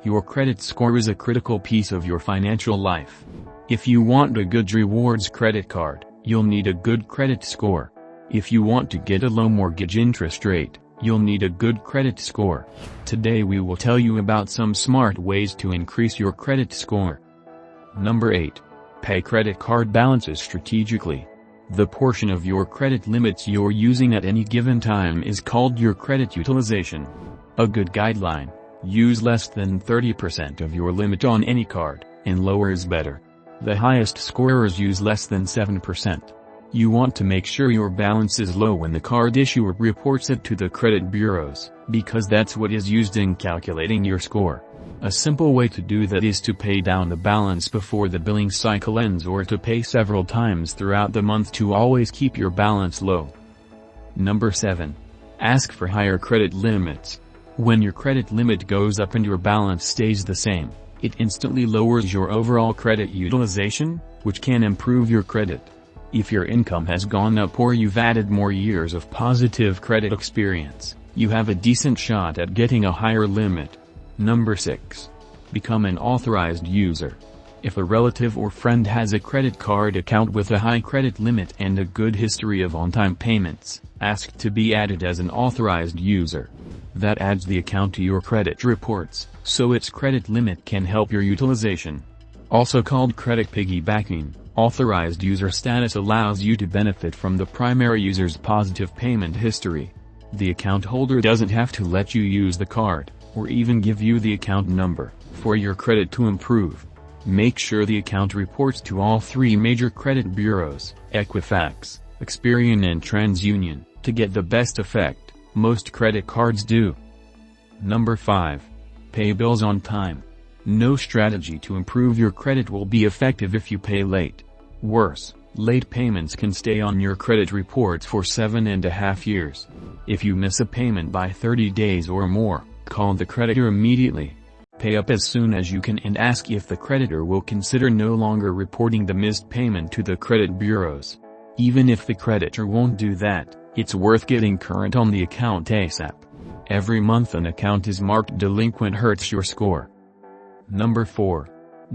Your credit score is a critical piece of your financial life. If you want a good rewards credit card, you'll need a good credit score. If you want to get a low mortgage interest rate, you'll need a good credit score. Today we will tell you about some smart ways to increase your credit score. Number 8. Pay credit card balances strategically. The portion of your credit limits you're using at any given time is called your credit utilization. A good guideline: use less than 30% of your limit on any card, and lower is better. The highest scorers use less than 7%. You want to make sure your balance is low when the card issuer reports it to the credit bureaus, because that's what is used in calculating your score. A simple way to do that is to pay down the balance before the billing cycle ends, or to pay several times throughout the month to always keep your balance low. Number 7. Ask for higher credit limits. When your credit limit goes up and your balance stays the same, it instantly lowers your overall credit utilization, which can improve your credit. If your income has gone up or you've added more years of positive credit experience, you have a decent shot at getting a higher limit. Number 6. Become an authorized user. If a relative or friend has a credit card account with a high credit limit and a good history of on-time payments, ask to be added as an authorized user. That adds the account to your credit reports, so its credit limit can help your utilization. Also called credit piggybacking, authorized user status allows you to benefit from the primary user's positive payment history. The account holder doesn't have to let you use the card, or even give you the account number, for your credit to improve. Make sure the account reports to all 3 major credit bureaus, Equifax, Experian and TransUnion, to get the best effect. Most credit cards do. Number 5. Pay bills on time. No strategy to improve your credit will be effective if you pay late. Worse, late payments can stay on your credit reports for 7.5 years. If you miss a payment by 30 days or more, call the creditor immediately. Pay up as soon as you can and ask if the creditor will consider no longer reporting the missed payment to the credit bureaus. Even if the creditor won't do that, it's worth getting current on the account ASAP. Every month an account is marked delinquent hurts your score. Number 4.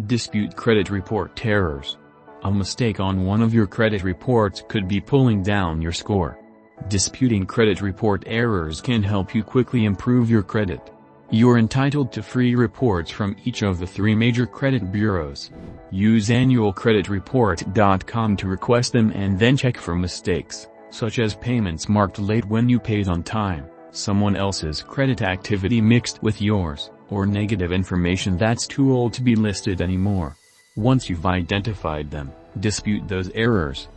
Dispute credit report errors. A mistake on one of your credit reports could be pulling down your score. Disputing credit report errors can help you quickly improve your credit. You're entitled to free reports from each of the 3 major credit bureaus. Use annualcreditreport.com to request them and then check for mistakes, such as payments marked late when you paid on time, someone else's credit activity mixed with yours, or negative information that's too old to be listed anymore. Once you've identified them, dispute those errors.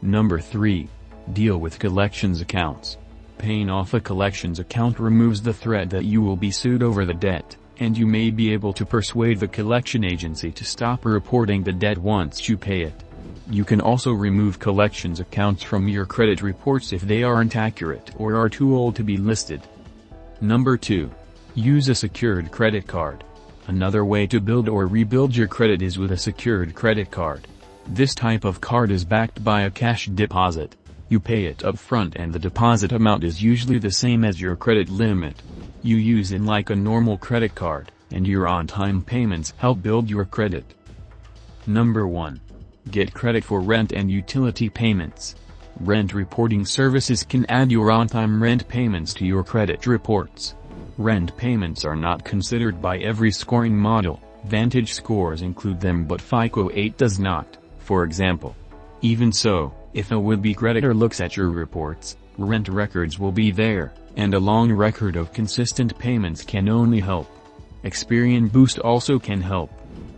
Number 3. Deal with collections accounts. Paying off a collections account removes the threat that you will be sued over the debt, and you may be able to persuade the collection agency to stop reporting the debt once you pay it. You can also remove collections accounts from your credit reports if they aren't accurate or are too old to be listed. Number 2. Use a secured credit card. Another way to build or rebuild your credit is with a secured credit card. This type of card is backed by a cash deposit. You pay it up front and the deposit amount is usually the same as your credit limit. You use it like a normal credit card, and your on-time payments help build your credit. Number 1. Get credit for rent and utility payments. Rent reporting services can add your on-time rent payments to your credit reports. Rent payments are not considered by every scoring model. Vantage scores include them but FICO 8 does not, for example. Even so, if a would-be creditor looks at your reports, rent records will be there, and a long record of consistent payments can only help. Experian Boost also can help.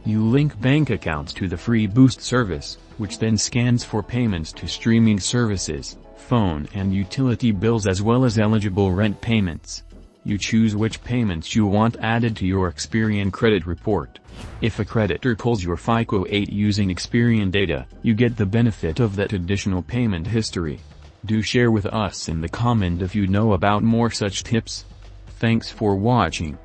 You link bank accounts to the free Boost service, which then scans for payments to streaming services, phone and utility bills as well as eligible rent payments. You choose which payments you want added to your Experian credit report. If a creditor pulls your FICO 8 using Experian data, you get the benefit of that additional payment history. Do share with us in the comment if you know about more such tips. Thanks for watching.